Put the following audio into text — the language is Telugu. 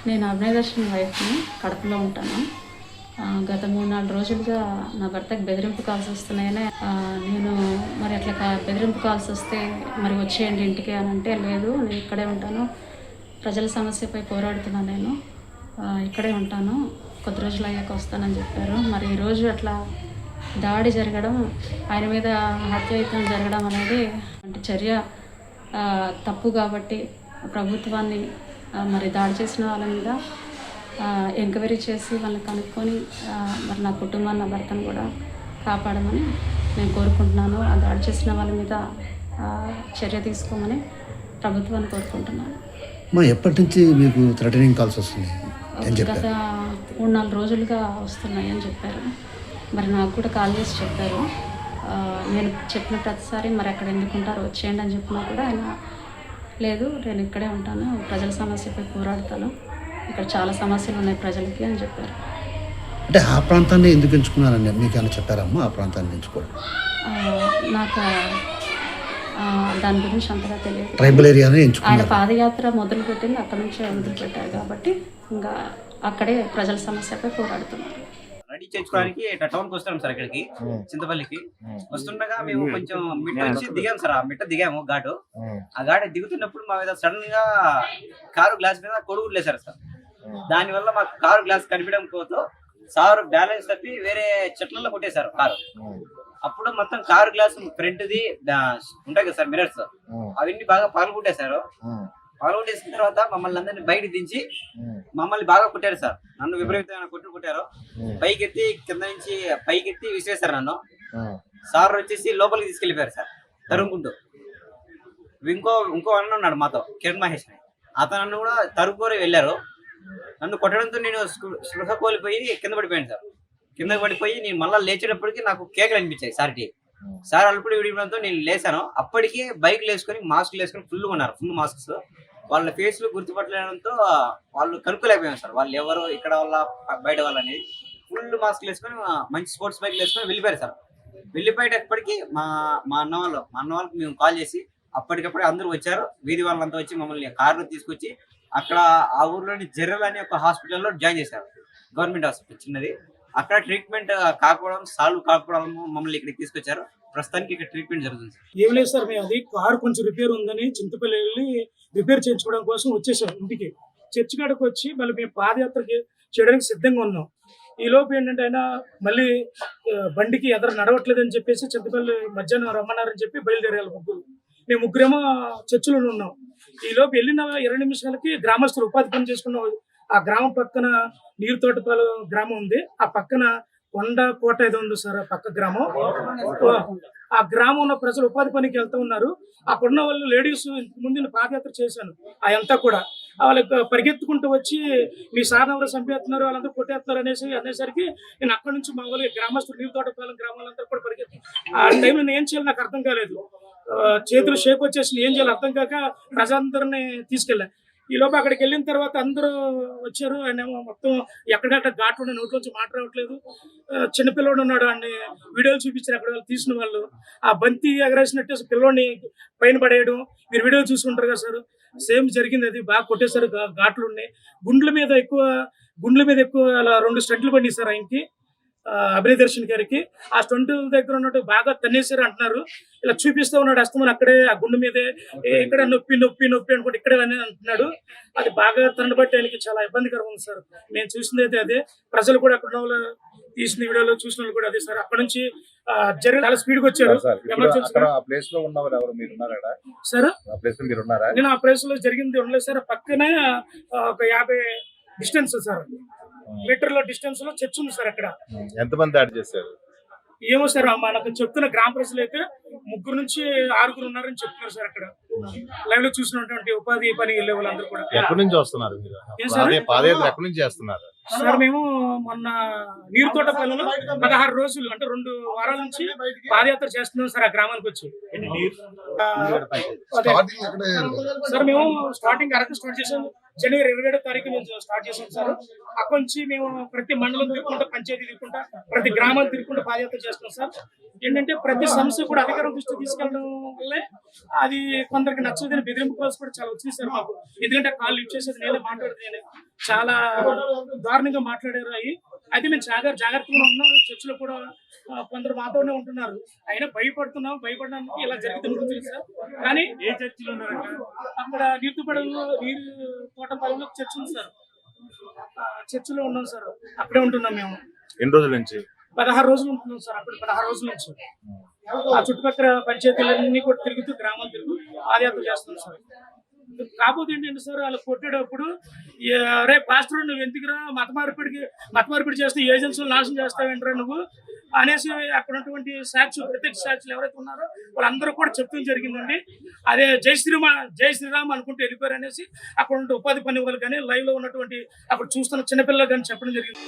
నేను అభినయదర్శిని వైఫ్ని. కడపలో ఉంటాను. గత 3-4 రోజులుగా నా భర్తకి బెదిరింపు కాల్స్ వస్తున్నాయని నేను మరి అట్లా బెదిరింపు కాల్స్ వస్తే మరి వచ్చేయండి ఇంటికి అని అంటే, లేదు నేను ఇక్కడే ఉంటాను, ప్రజల సమస్యపై పోరాడుతున్నాను, నేను ఇక్కడే ఉంటాను, కొద్ది రోజులు అయ్యాక వస్తానని చెప్పారు. మరి ఈరోజు అట్లా దాడి జరగడం, ఆయన మీద హత్యాయత్నం జరగడం అనేది అంటే చర్య తప్పు కాబట్టి ప్రభుత్వాన్ని మరి దాడి చేసిన వాళ్ళ మీద ఎంక్వైరీ చేసి వాళ్ళని కనుక్కొని మరి నా కుటుంబాన్ని, నా భర్తను కూడా కాపాడమని నేను కోరుకుంటున్నాను. ఆ దాడి చేసిన వాళ్ళ మీద చర్య తీసుకోమని ప్రభుత్వాన్ని కోరుకుంటున్నాను. ఎప్పటి నుంచి మీకు థ్రెటనింగ్ కాల్స్ వస్తుంది? గత 3-4 రోజులుగా వస్తున్నాయి అని చెప్పారు. మరి నాకు కూడా కాల్ చేసి చెప్పారు. నేను చెప్పిన ప్రతిసారి మరి అక్కడ ఎందుకుంటారో వచ్చేయండి అని చెప్పినా కూడా ఆయన లేదు, నేను ఇక్కడే ఉంటాను, ప్రజల సమస్యపై పోరాడతాను, ఇక్కడ చాలా సమస్యలు ఉన్నాయి ప్రజలకి అని చెప్పారు. అంటే ఆ ప్రాంతాన్ని ఎందుకు ఎంచుకున్నారని మీకు ఏమైనా చెప్పారమ్మా? ఆ ప్రాంతాన్ని ఎంచుకోవడం నాకు దాని గురించి అంతగా తెలియదు. ట్రైబల్ ఏరియానే ఎంచుకున్నారు. ఆయన పాదయాత్ర మొదలుపెట్టింది అక్కడ నుంచే మొదలుపెట్టారు కాబట్టి ఇంకా అక్కడే ప్రజల సమస్యపై పోరాడుతున్నారు. రెడీ చేసుకోవడానికి టౌన్కి వస్తున్నాం సార్, ఇక్కడికి చింతపల్లికి వస్తుండగా మేము కొంచెం మిట్ట నుంచి దిగాము సార్. ఆ మిట్ట దిగాము ఘాటు. ఆ ఘాటు దిగుతున్నప్పుడు మా మీద సడన్ గా కారు గ్లాస్ మీద కొడుకులు లేసారు సార్. దానివల్ల మాకు కారు గ్లాస్ కనిపించడం పోతూ సార్ బ్యాలెన్స్ తప్పి వేరే చెట్లలో కొట్టేశారు కారు. అప్పుడు మొత్తం కారు గ్లాస్ ఫ్రంట్ది ఉంటాయి కదా సార్ మిరర్స్, అవన్నీ బాగా పగలగొట్టేశారు. పగలగొట్టేసిన తర్వాత మమ్మల్ని అందరినీ బయట దించి మమ్మల్ని బాగా కొట్టారు సార్. నన్ను విపరీతమైన కొట్టారు. పైకెత్తి కింద నుంచి పైకెత్తి విసిరేశారు నన్ను. సార్ వచ్చేసి లోపలికి తీసుకెళ్లిపోయారు సార్ తరుముకుంటూ. ఇంకో అన్న ఉన్నాడు మాతో, కిరణ్ మహేష్ అని, అతను కూడా తరుపుకోరి వెళ్ళారు. నన్ను కొట్టడంతో నేను స్పృహ కోల్పోయి కింద పడిపోయాను సార్. కింద పడిపోయి నేను మళ్ళీ లేచేటప్పటికి నాకు కేకలు అనిపించాయి సార్కి. సార్ అల్పుడు విడిపోవడంతో నేను లేసాను. అప్పటికే బైక్లు వేసుకొని మాస్కులు వేసుకొని ఫుల్ ఉన్నారు, ఫుల్ మాస్క్స్. వాళ్ళ ఫేస్లు గుర్తుపట్టడంతో వాళ్ళు కనుక్కోలేకపోయాను సార్ వాళ్ళు ఎవరు, ఇక్కడ వాళ్ళ బయట వాళ్ళు అనేది. ఫుల్ మాస్క్లు వేసుకొని మంచి స్పోర్ట్స్ బైక్లు వేసుకొని వెళ్ళిపోయారు సార్. వెళ్ళిపోయేటప్పటికి మా అన్న వాళ్ళకి మేము కాల్ చేసి అప్పటికప్పుడే అందరూ వచ్చారు. వీధి వాళ్ళంతా వచ్చి మమ్మల్ని కారులో తీసుకొచ్చి అక్కడ ఆ ఊర్లోని జర్రల్ అనే ఒక హాస్పిటల్లో జాయిన్ చేశారు, గవర్నమెంట్ హాస్పిటల్ చిన్నది. అక్కడ ట్రీట్మెంట్ కాకపోవడం, సాల్వ్ కాకపోవడం మమ్మల్ని ఇక్కడికి తీసుకొచ్చారు. ప్రస్తుతానికి ఇక్కడ ట్రీట్మెంట్ జరుగుతుంది సార్. ఏం లేదు సార్, మేము అది కారు కొంచెం రిపేర్ ఉందని చింతపల్లి వెళ్ళి రిపేర్ చేయించుకోవడం కోసం వచ్చేసాం ఇంటికి. చర్చి కాడకు వచ్చి మళ్ళీ మేము పాదయాత్రకి చేయడానికి సిద్ధంగా ఉన్నాం. ఈ లోపు ఏంటంటే ఆయన మళ్ళీ బండికి ఎదురు నడవట్లేదని చెప్పేసి చింతపల్లి మధ్యాహ్నం రమ్మన్నారని చెప్పి బయలుదేరాలి ముగ్గురు. మేము ముగ్గురేమో చర్చిలో ఉన్నాం. ఈ లోపు వెళ్ళిన 20 నిమిషాలకి గ్రామస్తులు ఉపాధి పని చేసుకున్న ఆ గ్రామం పక్కన నీరుతోటపాలు గ్రామం ఉంది, ఆ పక్కన కొండ కోట ఏదో ఉంది సార్, పక్క గ్రామం. ఆ గ్రామంలో ప్రజలు ఉపాధి పనికి వెళ్తూ ఉన్నారు. అక్కడున్న వాళ్ళు లేడీస్ ముందు పాదయాత్ర చేశాను అదంతా కూడా. వాళ్ళకి పరిగెత్తుకుంటూ వచ్చి మీ సార్ ఎవరు చంపేస్తున్నారు, వాళ్ళందరూ కొట్టేస్తున్నారు అనేసరికి నేను అక్కడి నుంచి మా వాళ్ళు గ్రామస్తులు నీరుతోటపాలెం గ్రామాలందరూ కూడా పరిగెత్తి ఆ టైంలో నేను ఏం చేయాలి నాకు అర్థం కాలేదు. చేతులు షేక్ వచ్చేసి ఏం చేయాలి అర్థం కాక ప్రజలందరినీ తీసుకెళ్ళా. ఈ లోపు అక్కడికి వెళ్ళిన తర్వాత అందరూ వచ్చారు. ఆయన మొత్తం ఎక్కడెక్కడ ఘాట్లు ఉండే నోట్లోంచి మాట రావట్లేదు. చిన్నపిల్లోడు ఉన్నాడు, అన్ని వీడియోలు చూపించారు అక్కడ వాళ్ళు తీసిన వాళ్ళు. ఆ బంతి ఎగరేసినట్టు పిల్లోడిని పైన పడేయడం మీరు వీడియోలు చూసుకుంటారు కదా సార్, సేమ్ జరిగింది. అది బాగా కొట్టేశారు, ఘాట్లు ఉన్నాయి. గుండ్ల మీద ఎక్కువ అలా 2 స్టంట్లు పడినాయి సార్ ఆయనకి, అభినయదర్శిని గారికి. ఆ స్టంట్ దగ్గర ఉన్నట్టు బాగా తన్నేశారు అంటున్నారు. ఇలా చూపిస్తూ ఉన్నాడు అస్తమని అక్కడే ఆ గుండె మీదే, ఇక్కడ నొప్పి అనుకుంటే ఇక్కడే అని అంటున్నాడు. అది బాగా తనబట్టి ఆయనకి చాలా ఇబ్బందికరంగా ఉంది సార్. నేను చూసింది అయితే అదే, ప్రజలు కూడా అక్కడ తీసిన వీడియోలో చూసిన వాళ్ళు కూడా అదే సార్. అక్కడ నుంచి జరిగి చాలా స్పీడ్ గా వచ్చారు. సార్ నేను ఆ ప్లేస్ లో జరిగింది ఉండలేదు సార్. పక్కనే ఒక 50 డిస్టెన్స్ సార్, మీటర్ల డిస్టెన్స్ లో చర్చ్ ఉంది సార్. అక్కడ ఎంతమంది దాడి చేశారు ఏమో సార్, మనకు చెప్తున్న గ్రామ ప్రజలు అయితే 3 నుంచి 6 ఉన్నారని చెప్తున్నారు సార్. అక్కడ లైవ్ లో చూసినటువంటి ఉపాధి పని వెళ్ళే వాళ్ళందరూ కూడా. ఎక్కడి నుంచి వస్తున్నారు మీరు? పాదయాత్ర ఎక్కడి నుంచి చేస్తున్నారు సార్? మేము మొన్న నీరుతోటపల్లిలో 16 రోజులు అంటే 2 వారాల నుంచి పాదయాత్ర చేస్తున్నాం సార్. ఆ గ్రామానికి వచ్చి సార్ మేము స్టార్టింగ్ అరకు స్టార్ట్ చేసాం. జనవరి 27వ తారీఖు నుంచి స్టార్ట్ చేసాం సార్. అక్కడి నుంచి మేము ప్రతి మండలం తిరుగుకుంటా, పంచాయతీ తిరుగుకుంటా, ప్రతి గ్రామాన్ని తిరుగుకుంటా పాదయాత్ర చేస్తున్నాం సార్. ఏంటంటే ప్రతి సమస్య కూడా అధికారం దృష్టికి తీసుకెళ్ళడం వల్లే అది కొందరికి నచ్చదని బెదిరింపు కాల్స్ కూడా చాలా వచ్చేసారు మాకు. ఎందుకంటే కాల్ లిఫ్ట్ చేసేది నేనే, మాట్లాడేది నేనే. చాలా దారుణంగా మాట్లాడారు అవి. అయితే మేము జాగ్రత్తగా ఉన్నాం. చర్చిలో కూడా కొందరు మాతోనే ఉంటున్నారు. అయినా భయపడడానికి ఇలా జరుగుతుంది తెలుసా. కానీ ఏ చర్చిలో ఉన్నారు అక్కడ నీరు తోటపాలెంలో చర్చ్ ఉంది సార్. చర్చిలో ఉన్నాం సార్. అక్కడే ఉంటున్నాం మేము. ఎన్ని రోజుల నుంచి? 16 రోజులు ఉంటున్నాం సార్. అప్పుడు 16 రోజుల నుంచి ఆ చుట్టుపక్కల పంచాయతీలన్నీ కూడా తిరుగుతూ గ్రామాలు తిరుగుతూ పాదయాత్ర చేస్తున్నాం సార్. కాకపోతే ఏంటంటే సార్ వాళ్ళు కొట్టేటప్పుడు రే పాస్టర్ నువ్వు ఎందుకురా మత మార్పిడి చేస్తే ఏజెన్సీలు నాశనం చేస్తావేంట్రా నువ్వు అనేసి అక్కడ ఉన్నటువంటి ప్రత్యక్ష సాక్షులు ఎవరైతే ఉన్నారో వాళ్ళందరూ కూడా చెప్తూ జరిగిందండి. అదే జై శ్రీరామ్ అనుకుంటూ వెళ్ళిపోయారు అనేసి అక్కడ ఉంటే ఉపాధి పని వాళ్ళు కానీ లైవ్ లో ఉన్నటువంటి అక్కడ చూస్తున్న చిన్నపిల్లలు కానీ చెప్పడం జరిగింది.